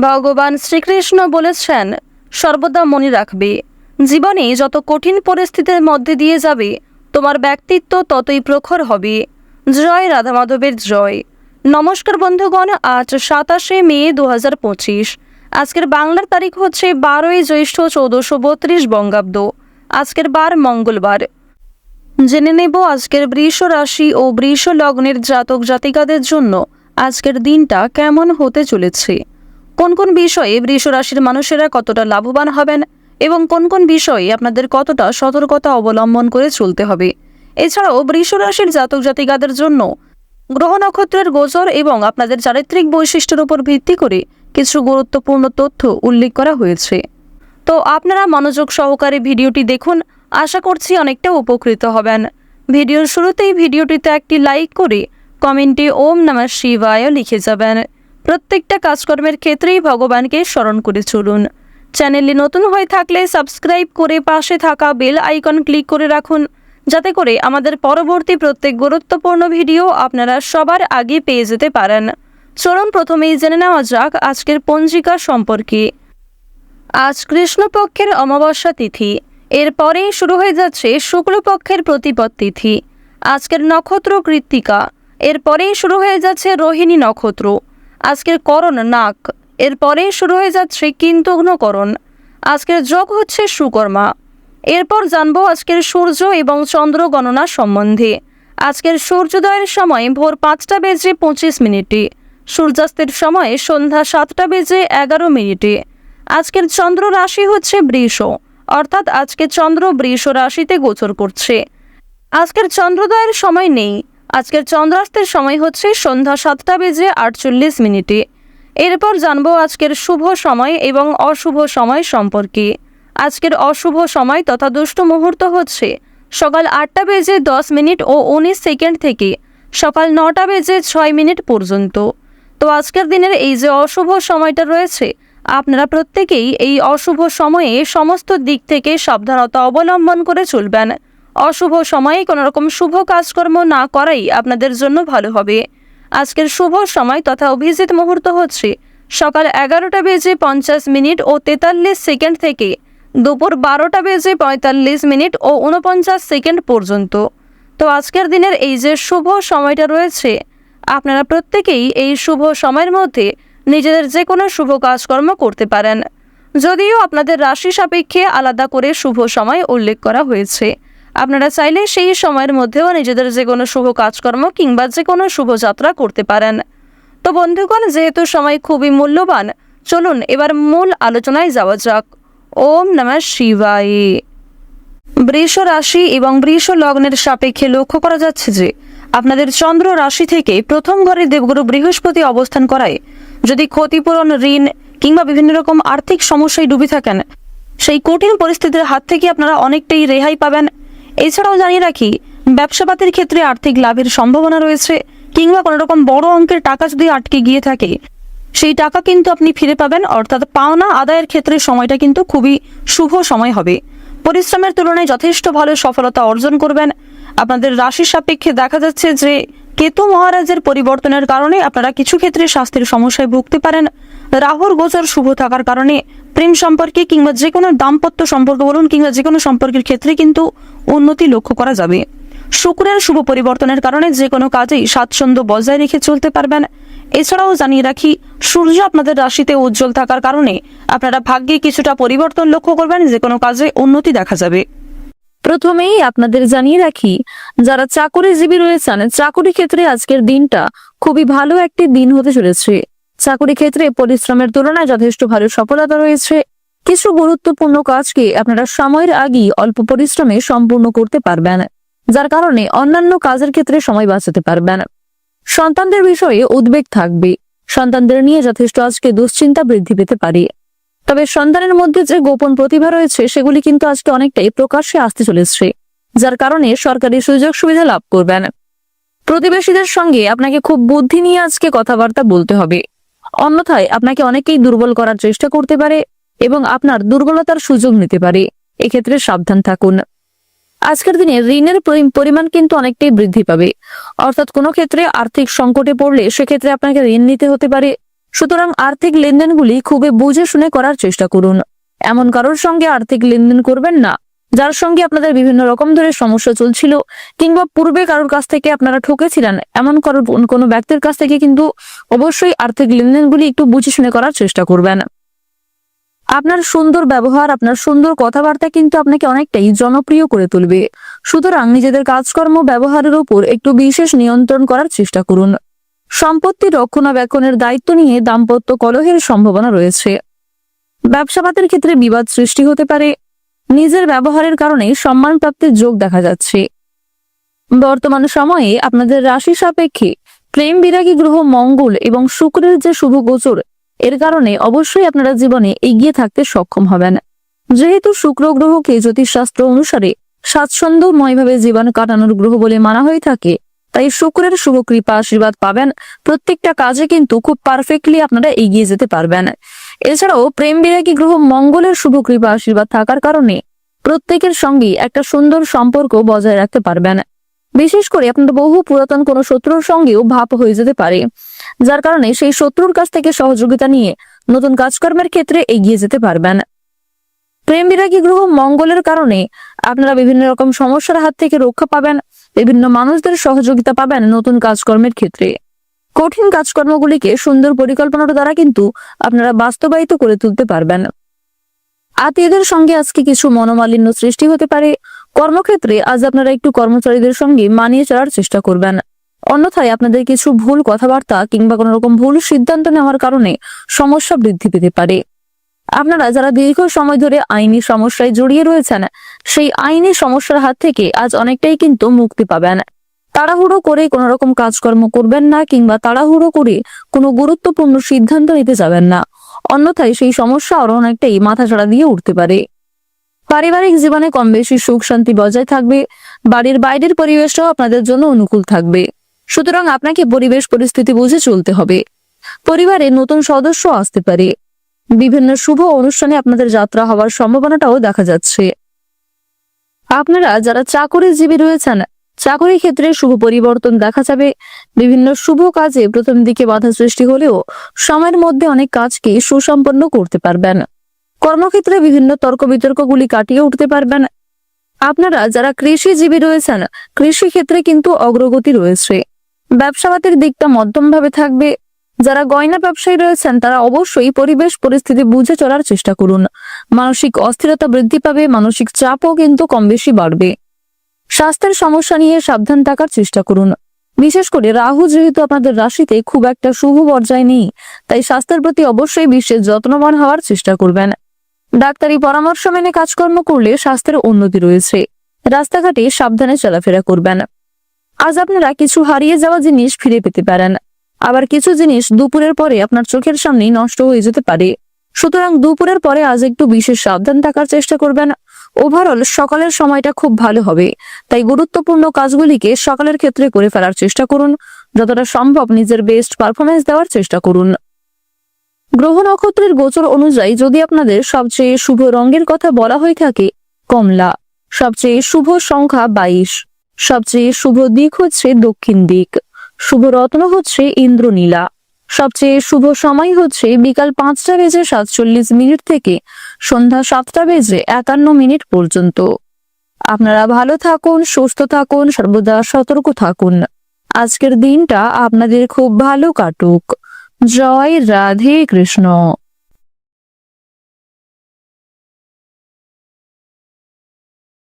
ভগবান শ্রীকৃষ্ণ বলেছেন, সর্বদা মনে রাখবে, জীবনে যত কঠিন পরিস্থিতির মধ্যে দিয়ে যাবে তোমার ব্যক্তিত্ব ততই প্রখর হবে। জয় রাধা মাধবের জয়। নমস্কার বন্ধুগণ, আজ 27 মে 2025। আজকের বাংলার তারিখ হচ্ছে 12ই জ্যৈষ্ঠ 1432 বঙ্গাব্দ। আজকের বার মঙ্গলবার। জেনে নেব আজকের বৃষ রাশি ও বৃষ লগ্নের জাতক জাতিকাদের জন্য আজকের দিনটা কেমন হতে চলেছে, কোন কোন বিষয়ে বৃষ রাশির মানুষেরা কতটা লাভবান হবেন এবং কোন কোন বিষয়ে আপনাদের কতটা সতর্কতা অবলম্বন করে চলতে হবে। এছাড়াও বৃষ রাশির জাতক জাতিকাদের জন্য গ্রহ নক্ষত্রের গোচর এবং আপনাদের চারিত্রিক বৈশিষ্ট্যের উপর ভিত্তি করে কিছু গুরুত্বপূর্ণ তথ্য উল্লেখ করা হয়েছে। তো আপনারা মনোযোগ সহকারে ভিডিওটি দেখুন, আশা করছি অনেকটা উপকৃত হবেন। ভিডিওর শুরুতেই ভিডিওটিতে একটি লাইক করে কমেন্টে ওম নমঃ শিবায় লিখে যাবেন। প্রত্যেকটা কাজকর্মের ক্ষেত্রেই ভগবানকে স্মরণ করে চলুন। চ্যানেলে নতুন হয়ে থাকলে সাবস্ক্রাইব করে পাশে থাকা বেল আইকন ক্লিক করে রাখুন, যাতে করে আমাদের পরবর্তী প্রত্যেক গুরুত্বপূর্ণ ভিডিও আপনারা সবার আগে পেয়ে যেতে পারেন। চলুন প্রথমেই জেনে নেওয়া যাক আজকের পঞ্জিকা সম্পর্কে। আজ কৃষ্ণপক্ষের অমাবস্যা তিথি, এরপরেই শুরু হয়ে যাচ্ছে শুক্লপক্ষের প্রতিপদ তিথি। আজকের নক্ষত্র কৃত্তিকা, এরপরেই শুরু হয়ে যাচ্ছে রোহিণী নক্ষত্র। আজকের করণ নাক, এরপরেই শুরু হয়ে যাচ্ছে কিন্তগ্নকরণ। আজকের যোগ হচ্ছে সুকর্মা। এরপর জানবো আজকের সূর্য এবং চন্দ্র গণনা সম্বন্ধে। আজকের সূর্যোদয়ের সময় ভোর 5টা বেজে 25 মিনিটে, সূর্যাস্তের সময় সন্ধ্যা 7টা বেজে 11 মিনিটে। আজকের চন্দ্র রাশি হচ্ছে বৃষ, অর্থাৎ আজকে চন্দ্র বৃষ রাশিতে গোচর করছে। আজকের চন্দ্রোদয়ের সময় নেই। আজকের চন্দ্রাস্তের সময় হচ্ছে সন্ধ্যা 7টা বেজে 48 মিনিটে। এরপর জানবো আজকের শুভ সময় এবং অশুভ সময় সম্পর্কে। আজকের অশুভ সময় তথা দুষ্ট মুহূর্ত হচ্ছে সকাল 8টা বেজে 10 মিনিট ও 19 সেকেন্ড থেকে সকাল 9টা বেজে 6 মিনিট পর্যন্ত। তো আজকের দিনের এই যে অশুভ সময়টা রয়েছে, আপনারা প্রত্যেকেই এই অশুভ সময়ে সমস্ত দিক থেকে সাবধানতা অবলম্বন করে চলবেন। অশুভ সময়ে কোনো রকম শুভ কাজকর্ম না করাই আপনাদের জন্য ভালো হবে। আজকের শুভ সময় তথা অভিজিৎ মুহূর্ত হচ্ছে সকাল 11টা বেজে 50 মিনিট ও 43 সেকেন্ড থেকে দুপুর 12টা বেজে 45 মিনিট ও 49 সেকেন্ড পর্যন্ত। তো আজকের দিনের এই যে শুভ সময়টা রয়েছে, আপনারা প্রত্যেকেই এই শুভ সময়ের মধ্যে নিজেদের যে কোনো শুভ কাজকর্ম করতে পারেন, যদিও আপনাদের রাশি সাপেক্ষে আলাদা করে শুভ সময় উল্লেখ করা হয়েছে। আপনারা চাইলে সেই সময়ের মধ্যেও নিজেদের যে কোনো শুভ কাজকর্ম কিংবা যে কোনো শুভযাত্রা করতে পারেন। তো বন্ধুগণ, যেহেতু সময় খুবই মূল্যবান, চলুন এবার মূল আলোচনায় যাওয়া যাক। ওম নমঃ শিবায়। বৃষ রাশি এবং বৃষ লগ্নের সাপেক্ষে লক্ষ্য করা যাচ্ছে যে আপনাদের চন্দ্র রাশি থেকে প্রথম ঘরে দেবগুরু বৃহস্পতি অবস্থান করায় যদি ক্ষতিপূরণ, ঋণ কিংবা বিভিন্ন রকম আর্থিক সমস্যায় ডুবে থাকেন, সেই কঠিন পরিস্থিতির হাত থেকে আপনারা অনেকটাই রেহাই পাবেন। এছাড়াও জানিয়ে রাখি, ব্যবসাপাতির ক্ষেত্রে আর্থিক লাভের সম্ভাবনা রয়েছে, কিংবা কোনো রকম বড় অঙ্কের টাকা যদি আটকে গিয়ে থাকে, সেই টাকা কিন্তু আপনি ফিরে পাবেন। অর্থাৎ পাওনা আদায়ের ক্ষেত্রে সময়টা কিন্তু খুবই শুভ সময় হবে। পরিশ্রমের তুলনায় যথেষ্ট ভালো সফলতা অর্জন করবেন। আপনাদের রাশির সাপেক্ষে দেখা যাচ্ছে যে কেতু মহারাজের পরিবর্তনের কারণে আপনারা কিছু ক্ষেত্রে স্বাস্থ্যের সমস্যায় ভুগতে পারেন। রাহুর গোচর শুভ থাকার কারণে প্রেম সম্পর্কে কিংবা যে কোনো দাম্পত্য সম্পর্ক বলুন কিংবা যে কোনো সম্পর্কের ক্ষেত্রে কিন্তু উন্নতি লক্ষ্য করা যাবে। শুক্রের শুভ পরিবর্তনের কারণে যে কোনো কাজেই স্বাচ্ছন্দ্য বজায় রেখে চলতে পারবেন। এছাড়াও জানিয়ে রাখি, সূর্য আপনাদের রাশিতে উজ্জ্বল থাকার কারণে আপনারা ভাগ্যে কিছুটা পরিবর্তন লক্ষ্য করবেন, যে কোনো কাজে উন্নতি দেখা যাবে। প্রথমেই আপনাদের জানিয়ে রাখি, যারা চাকরিজীবী রয়েছেন, চাকরি ক্ষেত্রে আজকের দিনটা খুবই ভালো একটি দিন হতে চলেছে। চাকরি ক্ষেত্রে পরিশ্রমের তুলনায় যথেষ্ট ভালো সফলতা রয়েছে। কিছু গুরুত্বপূর্ণ কাজকে আপনারা সময়ের আগেই অল্প পরিশ্রমে সম্পূর্ণ করতে পারবেন, যার কারণে অন্যান্য কাজের ক্ষেত্রে সময় বাঁচাতে পারবেন। সন্তানদের বিষয়ে উদ্বেগ থাকবে। সন্তানদের নিয়ে যথেষ্ট আজকে দুশ্চিন্তা বৃদ্ধি পেতে পারে। তবে সন্তানের মধ্যে যে গোপন প্রতিভা রয়েছে, সেগুলি কিন্তু আজকে অনেকটাই প্রকাশ্যে আসতে চলেছে, যার কারণে সরকারি সুযোগ সুবিধা লাভ করবেন। প্রতিবেশীদের সঙ্গে আপনাকে খুব বুদ্ধি নিয়ে আজকে কথাবার্তা বলতে হবে, অন্যথায় আপনাকে অনেকেই দুর্বল করার চেষ্টা করতে পারে এবং আপনার দুর্বলতার সুযোগ নিতে পারে। এক্ষেত্রে সাবধান থাকুন। আজকের দিনে ঋণের পরিমাণ কিন্তু অনেকটাই বৃদ্ধি পাবে। অর্থাৎ কোনো ক্ষেত্রে আর্থিক সংকটে পড়লে সেক্ষেত্রে আপনাকে ঋণ নিতে হতে পারে। সুতরাং আর্থিক লেনদেনগুলি খুবই বুঝে শুনে করার চেষ্টা করুন। এমন কারোর সঙ্গে আর্থিক লেনদেন করবেন না যার সঙ্গে আপনাদের বিভিন্ন রকম ধরে সমস্যা চলছিল, কিংবা পূর্বে কারোর কাছ থেকে আপনারা ঠকেছিলেন। এমন কোনো ব্যক্তির কাছ থেকে কিন্তু অবশ্যই আর্থিক লেনদেনগুলি একটু বুঝে শুনে করার চেষ্টা করবেন। আপনার সুন্দর ব্যবহার, আপনার সুন্দর কথাবার্তা কিন্তু আপনাকে অনেকটাই জনপ্রিয় করে তুলবে। সুতরাং নিজেদের কাজকর্ম ব্যবহারের উপর একটু বিশেষ নিয়ন্ত্রণ করার চেষ্টা করুন। সম্পত্তি রক্ষণাবেক্ষণের দায়িত্ব নিয়ে দাম্পত্য কলহের সম্ভাবনা রয়েছে। ব্যবসাপাতের ক্ষেত্রে বিবাদ সৃষ্টি হতে পারে। নিজের ব্যবহারের কারণে সম্মান প্রাপ্তির যোগ দেখা যাচ্ছে। বর্তমান সময়ে আপনাদের রাশি সাপেক্ষে প্রেম বিরাগী গ্রহ মঙ্গল এবং শুক্রের যে শুভ গোচর, এর কারণে অবশ্যই আপনারা জীবনে এগিয়ে থাকতে সক্ষম হবেন। যেহেতু শুক্র গ্রহকে জ্যোতিষশাস্ত্র অনুসারে স্বাচ্ছন্দ্যময়ভাবে জীবন কাটানোর গ্রহ বলে মানা হয়ে থাকে, তাই শুক্রের শুভ কৃপা আশীর্বাদ পাবেন। প্রত্যেকটা কাজে কিন্তু খুব পারফেক্টলি আপনারা এগিয়ে যেতে পারবেন। এছাড়াও প্রেম বিরাগী গ্রহ মঙ্গলের শুভ কৃপা আশীর্বাদ থাকার কারণে প্রত্যেকের সঙ্গে একটা সুন্দর সম্পর্ক বজায় রাখতে পারবেন। বিশেষ করে আপনার বহু পুরাতন কোনো শত্রুর সঙ্গেও ভাব হয়ে যেতে পারে, যার কারণে সেই শত্রুর কাছ থেকে সহযোগিতা নিয়ে নতুন কাজকর্মের ক্ষেত্রে এগিয়ে যেতে পারবেন। প্রেম বিরাগী গ্রহ মঙ্গলের কারণে আপনারা বিভিন্ন রকম সমস্যার হাত থেকে রক্ষা পাবেন, বিভিন্ন মানুষদের সহযোগিতা পাবেন নতুন কাজকর্মের ক্ষেত্রে। কঠিন কাজকর্মগুলিকে সুন্দর পরিকল্পনার দ্বারা কিন্তু আপনারা বাস্তবায়িত করে তুলতে পারবেন। আত্মীয়দের সঙ্গে আজকে কিছু মনোমালিন্য সৃষ্টি হতে পারে। কর্মক্ষেত্রে আজ আপনারা একটু কর্মচারীদের সঙ্গে মানিয়ে চলার চেষ্টা করবেন। অন্যথায় আপনাদের কিছু ভুল কথাবার্তা কিংবা কোনো রকম ভুল সিদ্ধান্ত নেওয়ার কারণে সমস্যা বৃদ্ধি পেতে পারে। আপনারা যারা দীর্ঘ সময় ধরে আইনি সমস্যায় জড়িয়ে রয়েছেন, সেই আইনি সমস্যার হাত থেকে আজ অনেকটাই কিন্তু মুক্তি পাবেন। তাড়াহুড়ো করে কোনো রকম কাজকর্ম করবেন না, কিংবা তাড়াহুড়ো করে কোনো গুরুত্বপূর্ণ সিদ্ধান্ত নিতে যাবেন না, অন্যথায় সেই সমস্যা আরো অনেকটাই মাথাচাড়া দিয়ে উঠতে পারে। পারিবারিক জীবনে কম বেশি সুখ শান্তি বজায় থাকবে। বাড়ির বাইরের পরিবেশটাও আপনাদের জন্য অনুকূল থাকবে। সুতরাং আপনাকে পরিবেশ পরিস্থিতি বুঝে চলতে হবে। পরিবারে নতুন সদস্য আসতে পারে। বিভিন্ন শুভ অনুষ্ঠানে আপনাদের যাত্রা হওয়ার সম্ভাবনাটাও দেখা যাচ্ছে। আপনারা যারা চাকরিজীবী রয়েছেন, চাকরি ক্ষেত্রে শুভ পরিবর্তন দেখা যাবে। বিভিন্ন শুভ কাজে প্রথম দিকে বাধা সৃষ্টি হলেও সময়ের মধ্যে অনেক কাজকে সুসম্পন্ন করতে পারবেন। কর্মক্ষেত্রে বিভিন্ন তর্ক বিতর্কগুলি কাটিয়ে উঠতে পারবেন। আপনারা যারা কৃষিজীবী রয়েছেন, কৃষি ক্ষেত্রে কিন্তু অগ্রগতি রয়েছে। ব্যবসাপাতের দিকটা মধ্যম ভাবে থাকবে। যারা গয়না ব্যবসায়ী রয়েছেন, তারা অবশ্যই পরিবেশ পরিস্থিতি বুঝে চলার চেষ্টা করুন। মানসিক অস্থিরতা বৃদ্ধি পাবে, মানসিক চাপও কিন্তু কম বেশি বাড়বে। স্বাস্থ্যের সমস্যা নিয়ে সাবধান থাকার চেষ্টা করুন। বিশেষ করে রাহু যেহেতু আপনাদের রাশিতে খুব একটা শুভ পর্যায়ে নেই, তাই স্বাস্থ্যের প্রতি অবশ্যই বিশেষ যত্নবান হওয়ার চেষ্টা করবেন। ডাক্তারি পরামর্শ মেনে কাজকর্ম করলে স্বাস্থ্যের উন্নতি রয়েছে। রাস্তাঘাটে সাবধানে চলাফেরা করবেন। আজ আপনারা কিছু হারিয়ে যাওয়া জিনিস ফিরে পেতে পারেন। আবার কিছু জিনিস দুপুরের পরে আপনার চোখের সামনেই নষ্ট হয়ে যেতে পারে। সুতরাং দুপুরের পরে আজ একটু বিশেষ সাবধান থাকার চেষ্টা করবেন। ওভারঅল সকালের সময়টা খুব ভালো হবে, তাই গুরুত্বপূর্ণ কাজগুলিকে সকালের ক্ষেত্রে করে ফেলার চেষ্টা করুন। যতটা সম্ভব নিজের বেস্ট পারফরমেন্স দেওয়ার চেষ্টা করুন। গ্রহ নক্ষত্রের গোচর অনুযায়ী যদি আপনাদের সবচেয়ে শুভ রঙের কথা বলা হয়ে থাকে কমলা, সবচেয়ে শুভ সংখ্যা 22, সবচেয়ে শুভ দিক হচ্ছে দক্ষিণ দিক, শুভ রত্ন হচ্ছে ইন্দ্রনীলা, সবচেয়ে শুভ সময় হচ্ছে বিকাল 5টা বেজে 47 মিনিট থেকে সন্ধ্যা 7টা বেজে 51 মিনিট পর্যন্ত। আপনারা ভালো থাকুন, সুস্থ থাকুন, সর্বদা সতর্ক থাকুন। আজকের দিনটা আপনাদের খুব ভালো কাটুক। জয় রাধে কৃষ্ণ।